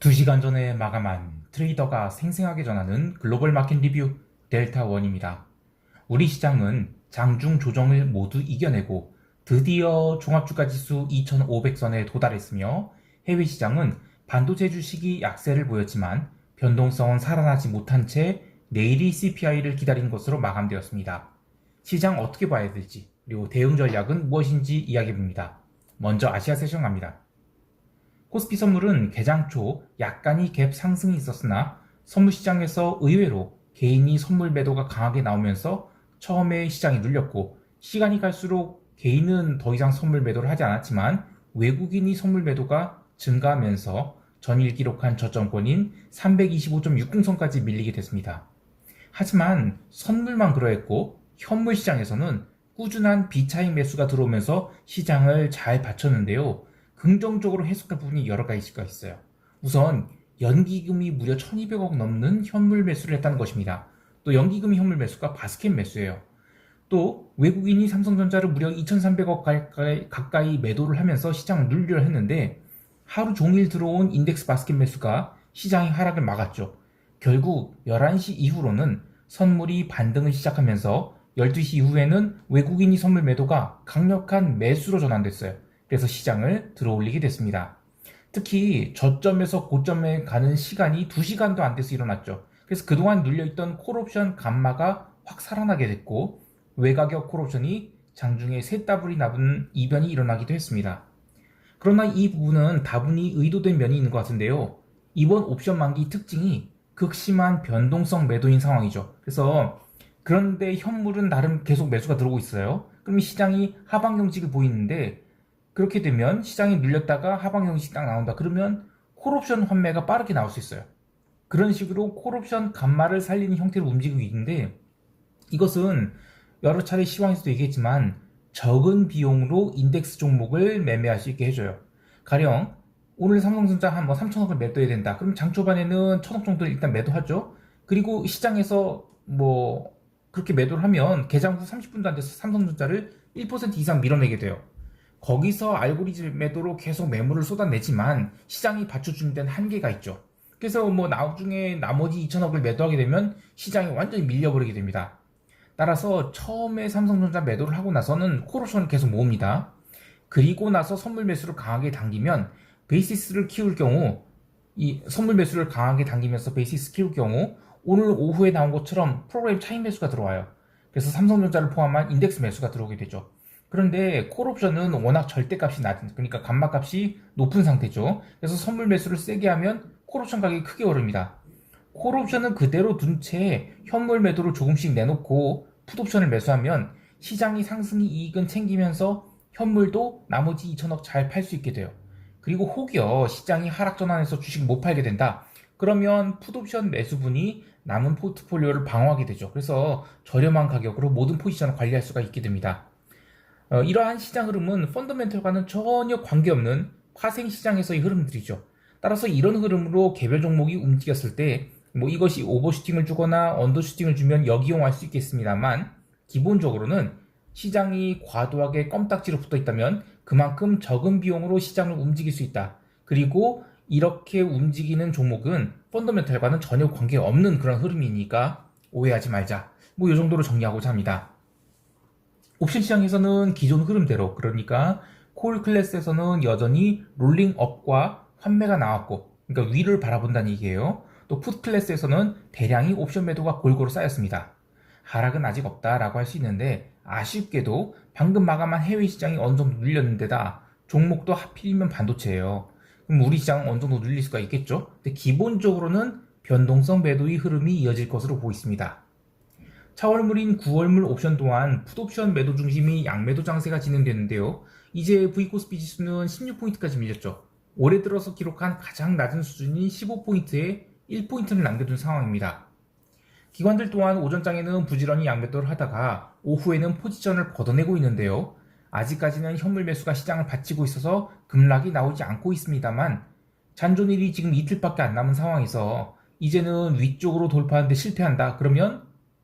2시간 전에 마감한 트레이더가 생생하게 전하는 글로벌 마켓 리뷰 델타원입니다. 우리 시장은 장중 조정을 모두 이겨내고 드디어 종합주가지수 2500선에 도달했으며 해외 시장은 반도체 주식이 약세를 보였지만 변동성은 살아나지 못한 채 내일이 CPI를 기다린 것으로 마감되었습니다. 시장 어떻게 봐야 될지 그리고 대응 전략은 무엇인지 이야기해봅니다. 먼저 아시아 세션 갑니다. 코스피 선물은 개장 초 약간의 갭 상승이 있었으나 선물 시장에서 의외로 개인이 선물 매도가 강하게 나오면서 처음에 시장이 눌렸고 시간이 갈수록 개인은 더 이상 선물 매도를 하지 않았지만 외국인이 선물 매도가 증가하면서 전일 기록한 저점권인 325.60선까지 밀리게 됐습니다. 하지만 선물만 그러했고 현물 시장에서는 꾸준한 비차익 매수가 들어오면서 시장을 잘 받쳤는데요. 긍정적으로 해석할 부분이 여러 가지가 있어요. 우선 연기금이 무려 1200억 넘는 현물 매수를 했다는 것입니다. 또 연기금 현물 매수가 바스켓 매수예요. 또 외국인이 삼성전자를 무려 2300억 가까이 매도를 하면서 시장을 눌려 했는데 하루 종일 들어온 인덱스 바스켓 매수가 시장의 하락을 막았죠. 결국 11시 이후로는 선물이 반등을 시작하면서 12시 이후에는 외국인이 선물 매도가 강력한 매수로 전환됐어요. 그래서 시장을 들어올리게 됐습니다. 특히 저점에서 고점에 가는 시간이 2시간도 안 돼서 일어났죠. 그래서 그동안 눌려있던 콜옵션 감마가 확 살아나게 됐고 외가격 콜옵션이 장중에 세 따블이 나쁜 이변이 일어나기도 했습니다. 그러나 이 부분은 다분히 의도된 면이 있는 것 같은데요. 이번 옵션 만기 특징이 극심한 변동성 매도인 상황이죠. 그래서 그런데 현물은 나름 계속 매수가 들어오고 있어요. 그럼 시장이 하방 경직을 보이는데 그렇게 되면 시장이 눌렸다가 하방 경직이 딱 나온다. 그러면 콜옵션 환매가 빠르게 나올 수 있어요. 그런 식으로 콜옵션 감마를 살리는 형태로 움직이고 있는데 이것은 여러 차례 시황에서도 얘기했지만 적은 비용으로 인덱스 종목을 매매할 수 있게 해줘요. 가령 오늘 삼성전자 한 3천억을 매도해야 된다. 그럼 장 초반에는 1천억 정도를 일단 매도하죠. 그리고 시장에서 그렇게 매도를 하면 개장 후 30분도 안 돼서 삼성전자를 1% 이상 밀어내게 돼요. 거기서 알고리즘 매도로 계속 매물을 쏟아내지만 시장이 받쳐주는 데는 한계가 있죠. 그래서 나중에 나머지 2천억을 매도하게 되면 시장이 완전히 밀려버리게 됩니다. 따라서 처음에 삼성전자 매도를 하고 나서는 콜옵션을 계속 모읍니다. 그리고 나서 선물 매수를 강하게 당기면 베이시스를 키울 경우 이 선물 매수를 강하게 당기면서 베이시스 키울 경우 오늘 오후에 나온 것처럼 프로그램 차익 매수가 들어와요. 그래서 삼성전자를 포함한 인덱스 매수가 들어오게 되죠. 그런데 콜옵션은 워낙 절대값이 낮은, 그러니까 감마값이 높은 상태죠. 그래서 선물 매수를 세게 하면 콜옵션 가격이 크게 오릅니다. 콜옵션은 그대로 둔 채 현물 매도를 조금씩 내놓고 풋옵션을 매수하면 시장이 상승이 이익은 챙기면서 현물도 나머지 2천억 잘 팔 수 있게 돼요. 그리고 혹여 시장이 하락 전환해서 주식 못 팔게 된다. 그러면 풋옵션 매수분이 남은 포트폴리오를 방어하게 되죠. 그래서 저렴한 가격으로 모든 포지션을 관리할 수가 있게 됩니다. 이러한 시장 흐름은 펀더멘털과는 전혀 관계없는 파생 시장에서의 흐름들이죠. 따라서 이런 흐름으로 개별 종목이 움직였을 때 이것이 오버슈팅을 주거나 언더슈팅을 주면 역이용할 수 있겠습니다만 기본적으로는 시장이 과도하게 껌딱지로 붙어 있다면 그만큼 적은 비용으로 시장을 움직일 수 있다. 그리고 이렇게 움직이는 종목은 펀더멘털과는 전혀 관계없는 그런 흐름이니까 오해하지 말자. 이 정도로 정리하고자 합니다. 옵션 시장에서는 기존 흐름대로, 그러니까 콜 클래스에서는 여전히 롤링업과 환매가 나왔고, 그러니까 위를 바라본다는 얘기예요. 또 풋 클래스에서는 대량의 옵션 매도가 골고루 쌓였습니다. 하락은 아직 없다라고 할 수 있는데 아쉽게도 방금 마감한 해외 시장이 어느 정도 눌렸는데다 종목도 하필이면 반도체예요. 그럼 우리 시장은 어느 정도 눌릴 수가 있겠죠? 근데 기본적으로는 변동성 매도의 흐름이 이어질 것으로 보입니다. 차월물인 9월물 옵션 또한 풋옵션 매도 중심의 양매도 장세가 진행되는데요. 이제 V코스피 지수는 16포인트까지 밀렸죠. 올해 들어서 기록한 가장 낮은 수준인 15포인트에 1포인트를 남겨둔 상황입니다. 기관들 또한 오전장에는 부지런히 양매도를 하다가 오후에는 포지션을 걷어내고 있는데요. 아직까지는 현물 매수가 시장을 받치고 있어서 급락이 나오지 않고 있습니다만 잔존일이 지금 이틀밖에 안 남은 상황에서 이제는 위쪽으로 돌파하는데 실패한다. 그러면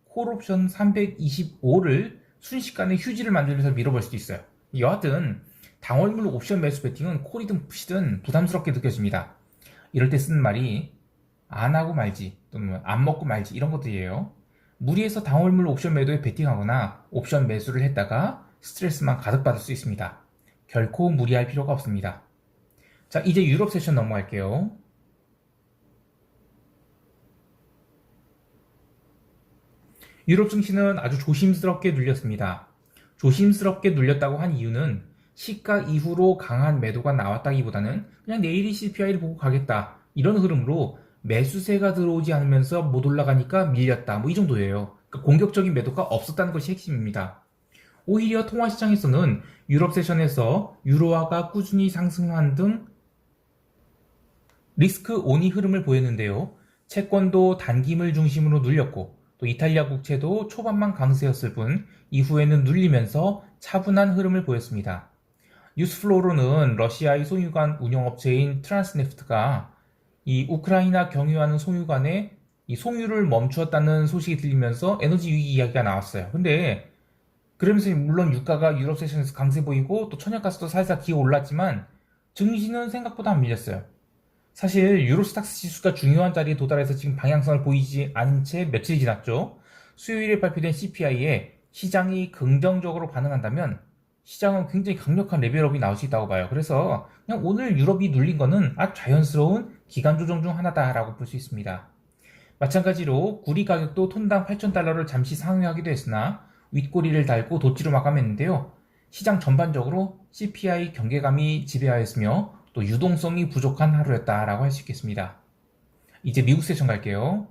콜옵션 325를 순식간에 휴지를 만들면서 밀어볼 수도 있어요. 여하튼 당월물 옵션 매수 베팅은 콜이든 풋이든 부담스럽게 느껴집니다. 이럴 때 쓰는 말이 안 하고 말지 또는 안 먹고 말지 이런 것들이에요. 무리해서 당월물 옵션 매도에 베팅하거나 옵션 매수를 했다가 스트레스만 가득 받을 수 있습니다. 결코 무리할 필요가 없습니다. 자, 이제 유럽 세션 넘어갈게요. 유럽 증시는 아주 조심스럽게 눌렸습니다. 조심스럽게 눌렸다고 한 이유는 시가 이후로 강한 매도가 나왔다기보다는 그냥 내일이 CPI를 보고 가겠다 이런 흐름으로 매수세가 들어오지 않으면서 못 올라가니까 밀렸다 뭐 이 정도예요. 그러니까 공격적인 매도가 없었다는 것이 핵심입니다. 오히려 통화시장에서는 유럽 세션에서 유로화가 꾸준히 상승한 등 리스크 온이 흐름을 보였는데요. 채권도 단기물 중심으로 눌렸고 또 이탈리아 국채도 초반만 강세였을 뿐 이후에는 눌리면서 차분한 흐름을 보였습니다. 뉴스플로우로는 러시아의 송유관 운영업체인 트란스네프트가 이 우크라이나 경유하는 송유관에 이 송유를 멈추었다는 소식이 들리면서 에너지 위기 이야기가 나왔어요. 근데 그러면서 물론 유가가 유럽 세션에서 강세 보이고 또 천연가스도 살살 기어 올랐지만 증시는 생각보다 안 밀렸어요. 사실 유로스탁스 지수가 중요한 자리에 도달해서 지금 방향성을 보이지 않은 채 며칠이 지났죠. 수요일에 발표된 CPI에 시장이 긍정적으로 반응한다면 시장은 굉장히 강력한 레벨업이 나올 수 있다고 봐요. 그래서 그냥 오늘 유럽이 눌린 거는 아주 자연스러운 기간 조정 중 하나다라고 볼 수 있습니다. 마찬가지로 구리 가격도 톤당 8,000달러를 잠시 상회하기도 했으나 윗꼬리를 달고 도치로 마감했는데요. 시장 전반적으로 CPI 경계감이 지배하였으며 또 유동성이 부족한 하루였다라고 할 수 있겠습니다. 이제 미국 세션 갈게요.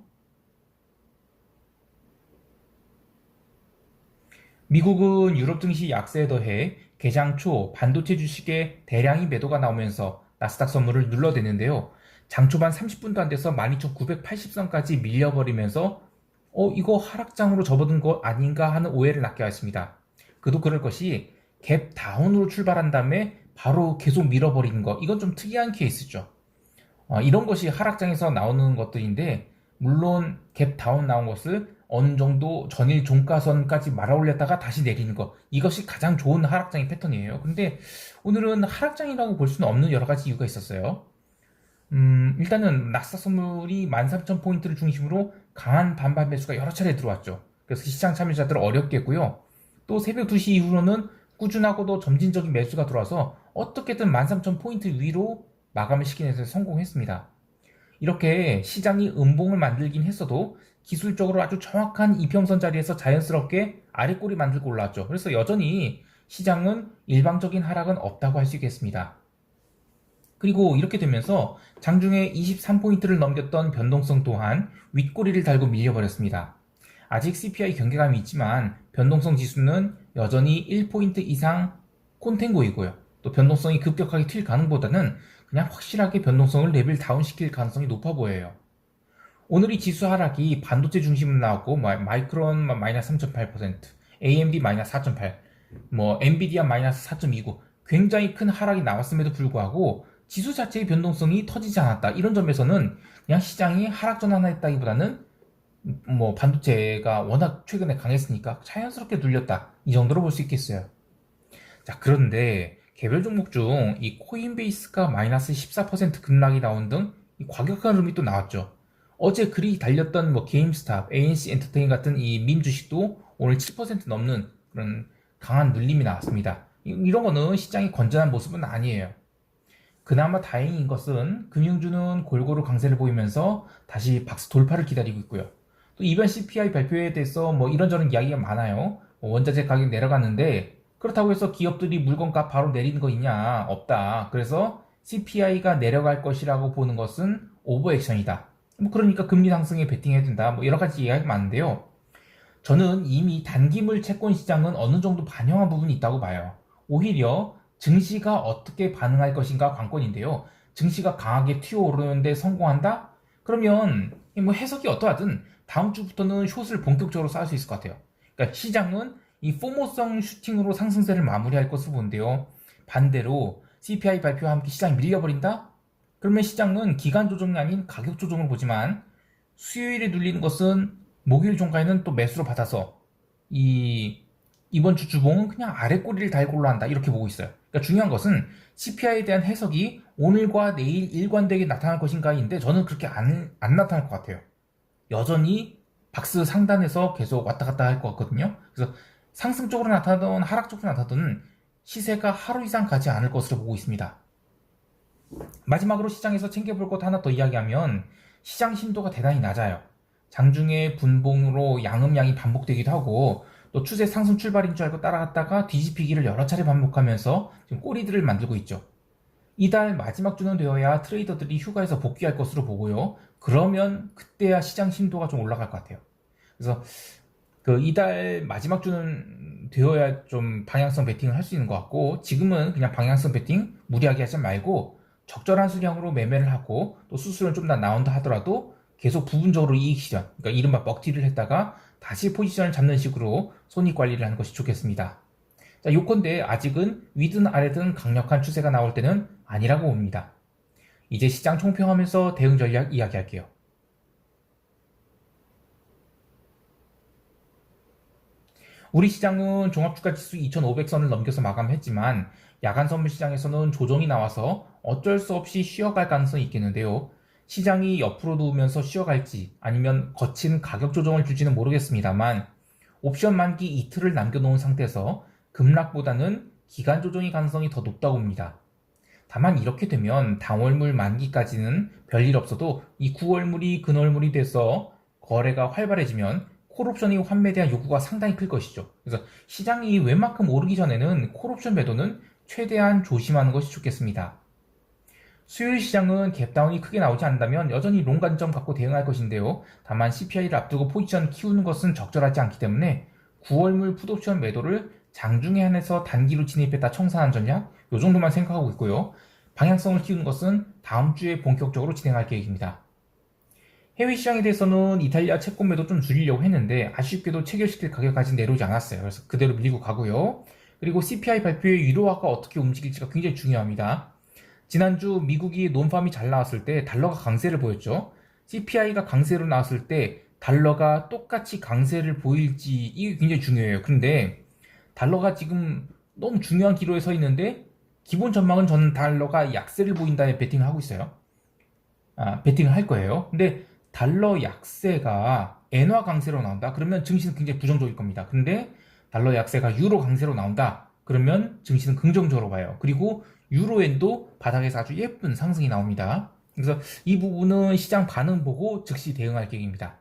미국은 유럽 증시 약세에 더해 개장 초 반도체 주식에 대량의 매도가 나오면서 나스닥 선물을 눌러댔는데요. 장 초반 30분도 안 돼서 12,980선까지 밀려버리면서 이거 하락장으로 접어든 거 아닌가 하는 오해를 낳게 하였습니다. 그도 그럴 것이 갭 다운으로 출발한 다음에 바로 계속 밀어버리는 거 이건 좀 특이한 케이스죠. 이런 것이 하락장에서 나오는 것들인데 물론 갭 다운 나온 것을 어느 정도 전일 종가선까지 말아 올렸다가 다시 내리는 것 이것이 가장 좋은 하락장의 패턴이에요. 근데 오늘은 하락장이라고 볼 수는 없는 여러 가지 이유가 있었어요. 일단은 나스닥 선물이 13,000포인트를 중심으로 강한 반발 매수가 여러 차례 들어왔죠. 그래서 시장 참여자들 어렵게 했고요. 또 새벽 2시 이후로는 꾸준하고도 점진적인 매수가 들어와서 어떻게든 13,000포인트 위로 마감을 시키는 데 성공했습니다. 이렇게 시장이 음봉을 만들긴 했어도 기술적으로 아주 정확한 이평선 자리에서 자연스럽게 아래꼬리 만들고 올라왔죠. 그래서 여전히 시장은 일방적인 하락은 없다고 할 수 있겠습니다. 그리고 이렇게 되면서 장중에 23포인트를 넘겼던 변동성 또한 윗꼬리를 달고 밀려버렸습니다. 아직 CPI 경계감이 있지만 변동성 지수는 여전히 1포인트 이상 콘텐고이고요. 또 변동성이 급격하게 튈 가능보다는 그냥 확실하게 변동성을 레벨 다운 시킬 가능성이 높아 보여요. 오늘 이 지수 하락이 반도체 중심으로 나왔고 마이크론 마이너스 3.8%, AMD 마이너스 4.8, 엔비디아 마이너스 4.29 굉장히 큰 하락이 나왔음에도 불구하고 지수 자체의 변동성이 터지지 않았다. 이런 점에서는 그냥 시장이 하락 전환했다기보다는 반도체가 워낙 최근에 강했으니까 자연스럽게 눌렸다. 이 정도로 볼 수 있겠어요. 자, 그런데 개별 종목 중 이 코인베이스가 마이너스 14% 급락이 나온 등 이 과격한 흐름이 또 나왔죠. 어제 그리 달렸던 게임스탑, ANC 엔터테인 같은 이 밈 주식도 오늘 7% 넘는 그런 강한 눌림이 나왔습니다. 이런 거는 시장이 건전한 모습은 아니에요. 그나마 다행인 것은 금융주는 골고루 강세를 보이면서 다시 박스 돌파를 기다리고 있고요. 또 이번 CPI 발표에 대해서 이런저런 이야기가 많아요. 원자재 가격 내려갔는데 그렇다고 해서 기업들이 물건값 바로 내리는 거 있냐? 없다. 그래서 CPI가 내려갈 것이라고 보는 것은 오버액션이다. 그러니까 금리 상승에 베팅해야 된다. 여러 가지 이야기가 많은데요. 저는 이미 단기물 채권 시장은 어느 정도 반영한 부분이 있다고 봐요. 오히려 증시가 어떻게 반응할 것인가 관건인데요. 증시가 강하게 튀어오르는데 성공한다? 그러면 해석이 어떠하든 다음 주부터는 숏을 본격적으로 쌓을 수 있을 것 같아요. 그러니까 시장은 이 포모성 슈팅으로 상승세를 마무리할 것으로 보는데요. 반대로 CPI 발표와 함께 시장이 밀려버린다? 그러면 시장은 기간 조정이 아닌 가격 조정을 보지만 수요일에 눌리는 것은 목요일 종가에는 또 매수로 받아서 이번 주 주봉은 그냥 아래 꼬리를 달고 올라간다 이렇게 보고 있어요. 그러니까 중요한 것은 CPI에 대한 해석이 오늘과 내일 일관되게 나타날 것인가인데 저는 그렇게 안 나타날 것 같아요. 여전히 박스 상단에서 계속 왔다 갔다 할 것 같거든요. 그래서 상승적으로 나타나든 하락적으로 나타나든 시세가 하루 이상 가지 않을 것으로 보고 있습니다. 마지막으로 시장에서 챙겨볼 것 하나 더 이야기하면 시장 심도가 대단히 낮아요. 장중에 분봉으로 양음양이 반복되기도 하고 또 추세 상승 출발인 줄 알고 따라갔다가 뒤집히기를 여러 차례 반복하면서 지금 꼬리들을 만들고 있죠. 이달 마지막 주는 되어야 트레이더들이 휴가에서 복귀할 것으로 보고요. 그러면 그때야 시장 심도가 좀 올라갈 것 같아요. 그래서 이달 마지막 주는 되어야 좀 방향성 베팅을 할 수 있는 것 같고 지금은 그냥 방향성 베팅 무리하게 하지 말고 적절한 수량으로 매매를 하고 또 수수료는 좀 더 나온다 하더라도 계속 부분적으로 이익 실현, 그러니까 이른바 먹튀를 했다가 다시 포지션을 잡는 식으로 손익 관리를 하는 것이 좋겠습니다. 자, 요건데 아직은 위든 아래든 강력한 추세가 나올 때는 아니라고 봅니다. 이제 시장 총평하면서 대응 전략 이야기할게요. 우리 시장은 종합주가지수 2500선을 넘겨서 마감했지만 야간 선물 시장에서는 조정이 나와서 어쩔 수 없이 쉬어갈 가능성이 있겠는데요. 시장이 옆으로 누우면서 쉬어갈지 아니면 거친 가격 조정을 줄지는 모르겠습니다만 옵션 만기 이틀을 남겨놓은 상태에서 급락보다는 기간 조정의 가능성이 더 높다고 봅니다. 다만 이렇게 되면 당월물 만기까지는 별일 없어도 이 9월물이 근월물이 돼서 거래가 활발해지면 콜옵션이 환매에 대한 요구가 상당히 클 것이죠. 그래서 시장이 웬만큼 오르기 전에는 콜옵션 매도는 최대한 조심하는 것이 좋겠습니다. 수요일 시장은 갭다운이 크게 나오지 않는다면 여전히 롱 관점 갖고 대응할 것인데요. 다만 CPI를 앞두고 포지션 키우는 것은 적절하지 않기 때문에 9월물 풋옵션 매도를 장중에 한해서 단기로 진입했다 청산한 전략 요 정도만 생각하고 있고요. 방향성을 키우는 것은 다음 주에 본격적으로 진행할 계획입니다. 해외 시장에 대해서는 이탈리아 채권 매도 좀 줄이려고 했는데 아쉽게도 체결시킬 가격까지 내려오지 않았어요. 그래서 그대로 밀고 가고요. 그리고 CPI 발표의 유로화가 어떻게 움직일지가 굉장히 중요합니다. 지난주 미국이 논팜이 잘 나왔을 때 달러가 강세를 보였죠. CPI가 강세로 나왔을 때 달러가 똑같이 강세를 보일지 이게 굉장히 중요해요. 근데 달러가 지금 너무 중요한 기로에 서 있는데 기본 전망은 저는 달러가 약세를 보인다에 베팅을 하고 있어요. 베팅을 할 거예요. 근데 달러 약세가 엔화 강세로 나온다? 그러면 증시는 굉장히 부정적일 겁니다. 근데 달러 약세가 유로 강세로 나온다? 그러면 증시는 긍정적으로 봐요. 그리고 유로엔도 바닥에서 아주 예쁜 상승이 나옵니다. 그래서 이 부분은 시장 반응 보고 즉시 대응할 계획입니다.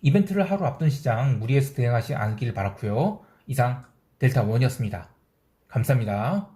이벤트를 하루 앞둔 시장 무리해서 대응하지 않기를 바랐고요. 이상 델타원이었습니다. 감사합니다.